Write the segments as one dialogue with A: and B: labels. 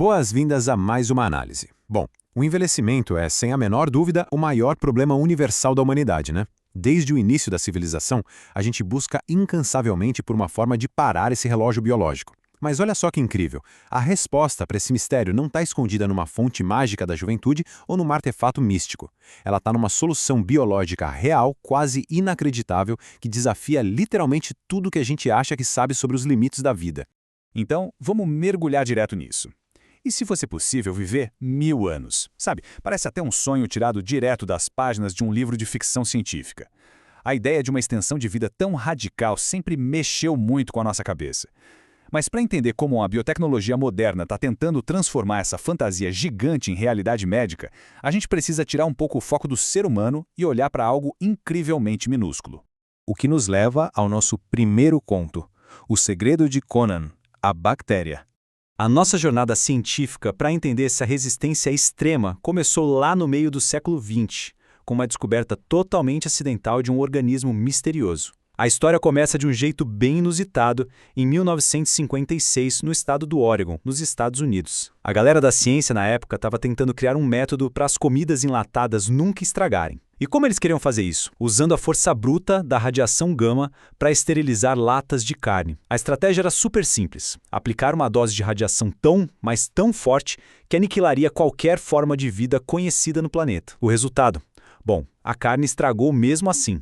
A: Boas-vindas a mais uma análise. Bom, o envelhecimento é, sem a menor dúvida, o maior problema universal da humanidade, né? Desde o início da civilização, a gente busca incansavelmente por uma forma de parar esse relógio biológico. Mas olha só que incrível, a resposta para esse mistério não está escondida numa fonte mágica da juventude ou num artefato místico. Ela está numa solução biológica real, quase inacreditável, que desafia literalmente tudo que a gente acha que sabe sobre os limites da vida.
B: Então, vamos mergulhar direto nisso. E se fosse possível viver 1000 anos? Sabe, parece até um sonho tirado direto das páginas de um livro de ficção científica. A ideia de uma extensão de vida tão radical sempre mexeu muito com a nossa cabeça. Mas para entender como a biotecnologia moderna está tentando transformar essa fantasia gigante em realidade médica, a gente precisa tirar um pouco o foco do ser humano e olhar para algo incrivelmente minúsculo.
C: O que nos leva ao nosso primeiro conto, O Segredo de Conan, a Bactéria.
D: A nossa jornada científica para entender essa resistência extrema começou lá no meio do século XX, com uma descoberta totalmente acidental de um organismo misterioso. A história começa de um jeito bem inusitado, em 1956, no estado do Oregon, nos Estados Unidos. A galera da ciência na época estava tentando criar um método para as comidas enlatadas nunca estragarem. E como eles queriam fazer isso? Usando a força bruta da radiação gama para esterilizar latas de carne. A estratégia era super simples: aplicar uma dose de radiação tão, mas tão forte, que aniquilaria qualquer forma de vida conhecida no planeta. O resultado? Bom, a carne estragou mesmo assim.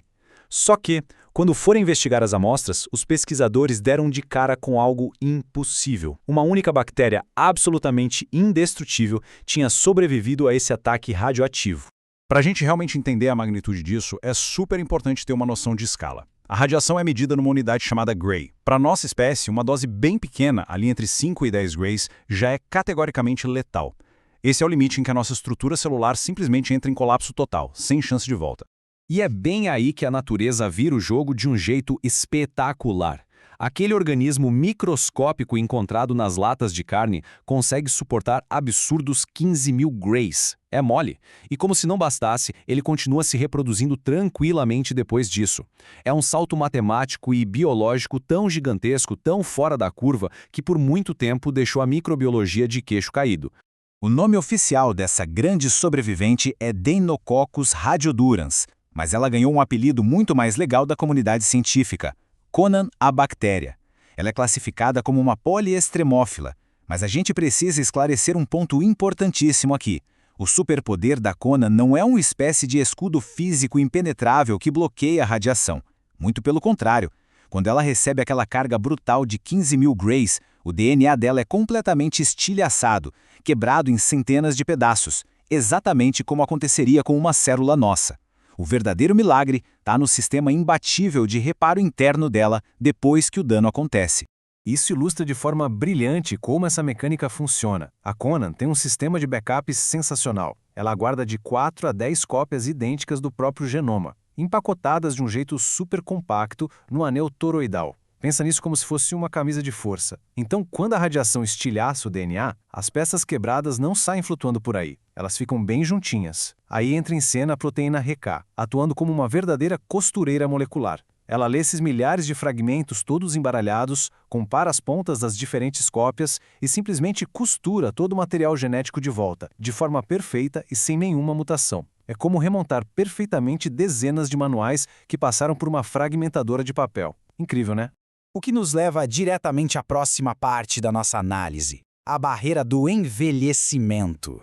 D: Só que, quando foram investigar as amostras, os pesquisadores deram de cara com algo impossível. Uma única bactéria absolutamente indestrutível tinha sobrevivido a esse ataque radioativo.
B: Para a gente realmente entender a magnitude disso, é super importante ter uma noção de escala. A radiação é medida numa unidade chamada Gray. Para a nossa espécie, uma dose bem pequena, ali entre 5 e 10 Grays, já é categoricamente letal. Esse é o limite em que a nossa estrutura celular simplesmente entra em colapso total, sem chance de volta.
C: E é bem aí que a natureza vira o jogo de um jeito espetacular. Aquele organismo microscópico encontrado nas latas de carne consegue suportar absurdos 15.000 Grays. É mole. E como se não bastasse, ele continua se reproduzindo tranquilamente depois disso. É um salto matemático e biológico tão gigantesco, tão fora da curva, que por muito tempo deixou a microbiologia de queixo caído.
E: O nome oficial dessa grande sobrevivente é Deinococcus radiodurans, mas ela ganhou um apelido muito mais legal da comunidade científica: Conan a bactéria. Ela é classificada como uma poliestremófila, mas a gente precisa esclarecer um ponto importantíssimo aqui. O superpoder da Conan não é uma espécie de escudo físico impenetrável que bloqueia a radiação. Muito pelo contrário. Quando ela recebe aquela carga brutal de 15.000 Grays, o DNA dela é completamente estilhaçado, quebrado em centenas de pedaços, exatamente como aconteceria com uma célula nossa. O verdadeiro milagre está no sistema imbatível de reparo interno dela depois que o dano acontece.
C: Isso ilustra de forma brilhante como essa mecânica funciona. A Conan tem um sistema de backups sensacional. Ela guarda de 4 a 10 cópias idênticas do próprio genoma, empacotadas de um jeito super compacto no anel toroidal. Pensa nisso como se fosse uma camisa de força. Então, quando a radiação estilhaça o DNA, as peças quebradas não saem flutuando por aí. Elas ficam bem juntinhas. Aí entra em cena a proteína RK, atuando como uma verdadeira costureira molecular. Ela lê esses milhares de fragmentos todos embaralhados, compara as pontas das diferentes cópias e simplesmente costura todo o material genético de volta, de forma perfeita e sem nenhuma mutação. É como remontar perfeitamente dezenas de manuais que passaram por uma fragmentadora de papel. Incrível, né?
F: O que nos leva diretamente à próxima parte da nossa análise: a barreira do envelhecimento.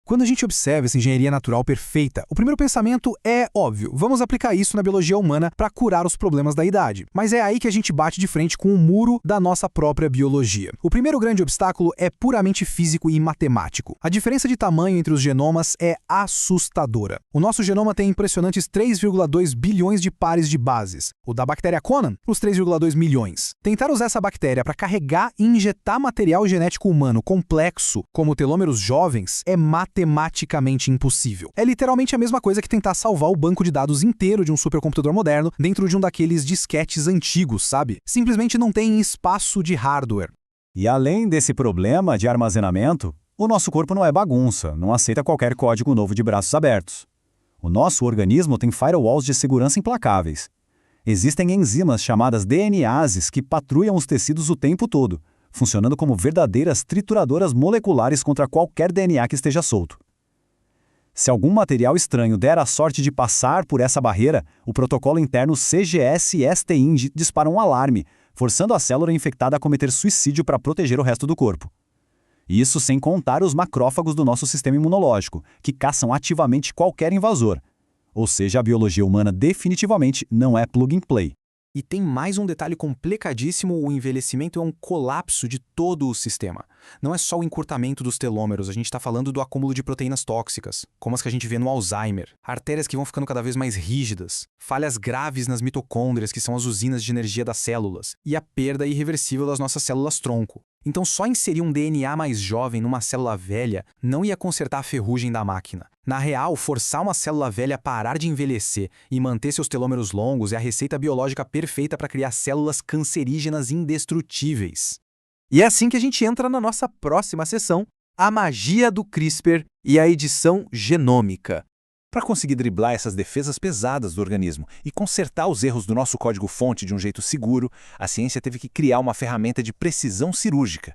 G: Quando a gente observa essa engenharia natural perfeita, o primeiro pensamento é óbvio: vamos aplicar isso na biologia humana para curar os problemas da idade. Mas é aí que a gente bate de frente com o muro da nossa própria biologia. O primeiro grande obstáculo é puramente físico e matemático. A diferença de tamanho entre os genomas é assustadora. O nosso genoma tem impressionantes 3,2 bilhões de pares de bases. O da bactéria Conan, os 3,2 milhões. Tentar usar essa bactéria para carregar e injetar material genético humano complexo, como telômeros jovens, é matematicamente impossível. É literalmente a mesma coisa que tentar salvar o banco de dados inteiro de um supercomputador moderno dentro de um daqueles disquetes antigos, sabe? Simplesmente não tem espaço de hardware.
E: E além desse problema de armazenamento, o nosso corpo não é bagunça, não aceita qualquer código novo de braços abertos. O nosso organismo tem firewalls de segurança implacáveis. Existem enzimas chamadas DNases que patrulham os tecidos o tempo todo, funcionando como verdadeiras trituradoras moleculares contra qualquer DNA que esteja solto. Se algum material estranho der a sorte de passar por essa barreira, o protocolo interno CGS-STIND dispara um alarme, forçando a célula infectada a cometer suicídio para proteger o resto do corpo. Isso sem contar os macrófagos do nosso sistema imunológico, que caçam ativamente qualquer invasor. Ou seja, a biologia humana definitivamente não é plug and play.
F: E tem mais um detalhe complicadíssimo: o envelhecimento é um colapso de todo o sistema. Não é só o encurtamento dos telômeros, a gente está falando do acúmulo de proteínas tóxicas, como as que a gente vê no Alzheimer, artérias que vão ficando cada vez mais rígidas, falhas graves nas mitocôndrias, que são as usinas de energia das células, e a perda irreversível das nossas células-tronco. Então, só inserir um DNA mais jovem numa célula velha não ia consertar a ferrugem da máquina. Na real, forçar uma célula velha a parar de envelhecer e manter seus telômeros longos é a receita biológica perfeita para criar células cancerígenas indestrutíveis.
G: E é assim que a gente entra na nossa próxima sessão, a magia do CRISPR e a edição genômica.
B: Para conseguir driblar essas defesas pesadas do organismo e consertar os erros do nosso código-fonte de um jeito seguro, a ciência teve que criar uma ferramenta de precisão cirúrgica.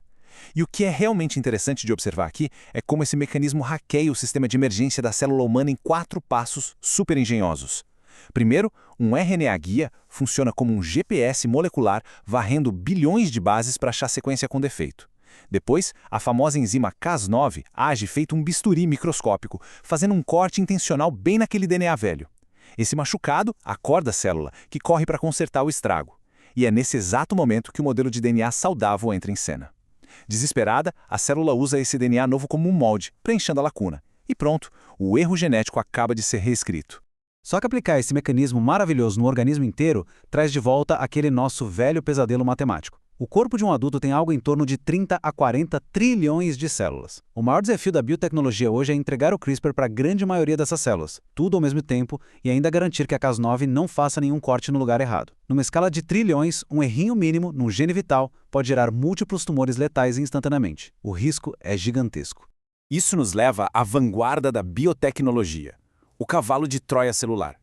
B: E o que é realmente interessante de observar aqui é como esse mecanismo hackeia o sistema de emergência da célula humana em 4 passos super engenhosos. Primeiro, um RNA-guia funciona como um GPS molecular varrendo bilhões de bases para achar sequência com defeito. Depois, a famosa enzima Cas9 age feito um bisturi microscópico, fazendo um corte intencional bem naquele DNA velho. Esse machucado acorda a célula, que corre para consertar o estrago. E é nesse exato momento que o modelo de DNA saudável entra em cena. Desesperada, a célula usa esse DNA novo como um molde, preenchendo a lacuna. E pronto, o erro genético acaba de ser reescrito.
C: Só que aplicar esse mecanismo maravilhoso no organismo inteiro traz de volta aquele nosso velho pesadelo matemático. O corpo de um adulto tem algo em torno de 30 a 40 trilhões de células. O maior desafio da biotecnologia hoje é entregar o CRISPR para a grande maioria dessas células, tudo ao mesmo tempo, e ainda garantir que a Cas9 não faça nenhum corte no lugar errado. Numa escala de trilhões, um errinho mínimo num gene vital pode gerar múltiplos tumores letais instantaneamente. O risco é gigantesco.
B: Isso nos leva à vanguarda da biotecnologia, o cavalo de Troia celular,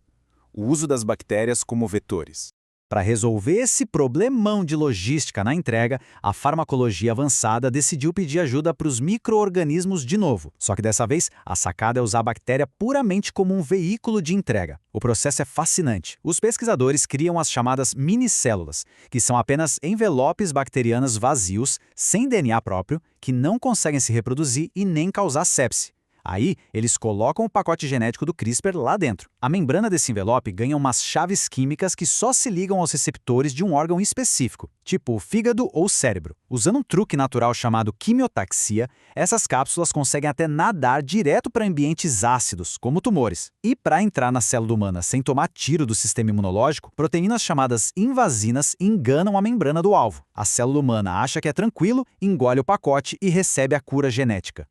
B: o uso das bactérias como vetores.
D: Para resolver esse problemão de logística na entrega, a farmacologia avançada decidiu pedir ajuda para os micro-organismos de novo. Só que dessa vez, a sacada é usar a bactéria puramente como um veículo de entrega. O processo é fascinante. Os pesquisadores criam as chamadas minicélulas, que são apenas envelopes bacterianos vazios, sem DNA próprio, que não conseguem se reproduzir e nem causar sepse. Aí, eles colocam o pacote genético do CRISPR lá dentro. A membrana desse envelope ganha umas chaves químicas que só se ligam aos receptores de um órgão específico, tipo o fígado ou cérebro. Usando um truque natural chamado quimiotaxia, essas cápsulas conseguem até nadar direto para ambientes ácidos, como tumores. E para entrar na célula humana sem tomar tiro do sistema imunológico, proteínas chamadas invasinas enganam a membrana do alvo. A célula humana acha que é tranquilo, engole o pacote e recebe a cura genética.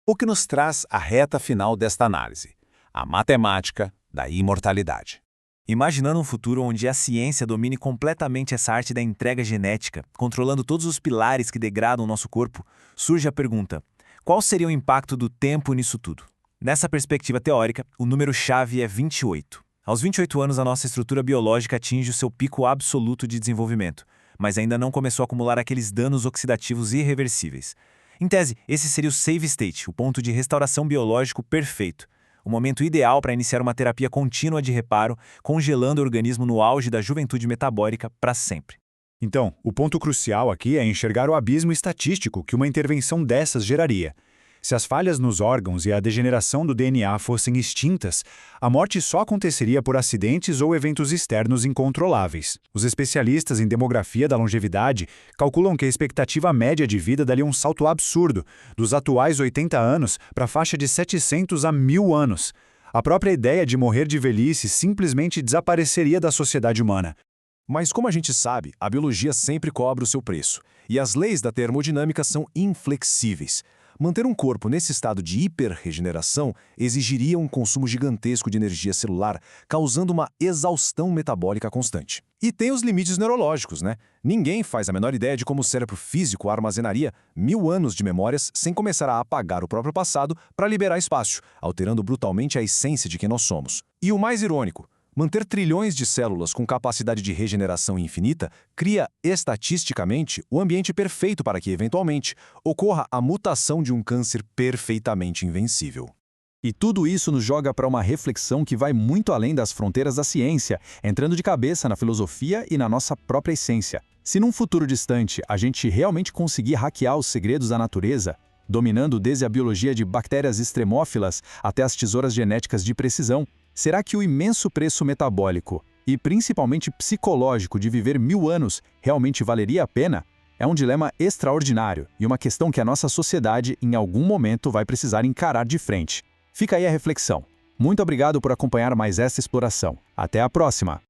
B: O que nos traz à reta final desta análise, a matemática da imortalidade. Imaginando um futuro onde a ciência domine completamente essa arte da entrega genética, controlando todos os pilares que degradam o nosso corpo, surge a pergunta: qual seria o impacto do tempo nisso tudo? Nessa perspectiva teórica, o número-chave é 28. Aos 28 anos, a nossa estrutura biológica atinge o seu pico absoluto de desenvolvimento, mas ainda não começou a acumular aqueles danos oxidativos irreversíveis. Em tese, esse seria o save state, o ponto de restauração biológico perfeito, o momento ideal para iniciar uma terapia contínua de reparo, congelando o organismo no auge da juventude metabólica para sempre.
A: Então, o ponto crucial aqui é enxergar o abismo estatístico que uma intervenção dessas geraria. Se as falhas nos órgãos e a degeneração do DNA fossem extintas, a morte só aconteceria por acidentes ou eventos externos incontroláveis. Os especialistas em demografia da longevidade calculam que a expectativa média de vida daria um salto absurdo, dos atuais 80 anos para a faixa de 700 a 1000 anos. A própria ideia de morrer de velhice simplesmente desapareceria da sociedade humana.
B: Mas como a gente sabe, a biologia sempre cobra o seu preço, e as leis da termodinâmica são inflexíveis. Manter um corpo nesse estado de hiperregeneração exigiria um consumo gigantesco de energia celular, causando uma exaustão metabólica constante. E tem os limites neurológicos, né? Ninguém faz a menor ideia de como o cérebro físico armazenaria 1000 anos de memórias sem começar a apagar o próprio passado para liberar espaço, alterando brutalmente a essência de quem nós somos. E o mais irônico,
C: Manter trilhões de células com capacidade de regeneração infinita cria, estatisticamente, o ambiente perfeito para que, eventualmente, ocorra a mutação de um câncer perfeitamente invencível.
B: E tudo isso nos joga para uma reflexão que vai muito além das fronteiras da ciência, entrando de cabeça na filosofia e na nossa própria essência. Se num futuro distante a gente realmente conseguir hackear os segredos da natureza, dominando desde a biologia de bactérias extremófilas até as tesouras genéticas de precisão, será que o imenso preço metabólico e principalmente psicológico de viver 1000 anos realmente valeria a pena? É um dilema extraordinário e uma questão que a nossa sociedade em algum momento vai precisar encarar de frente. Fica aí a reflexão. Muito obrigado por acompanhar mais esta exploração. Até a próxima!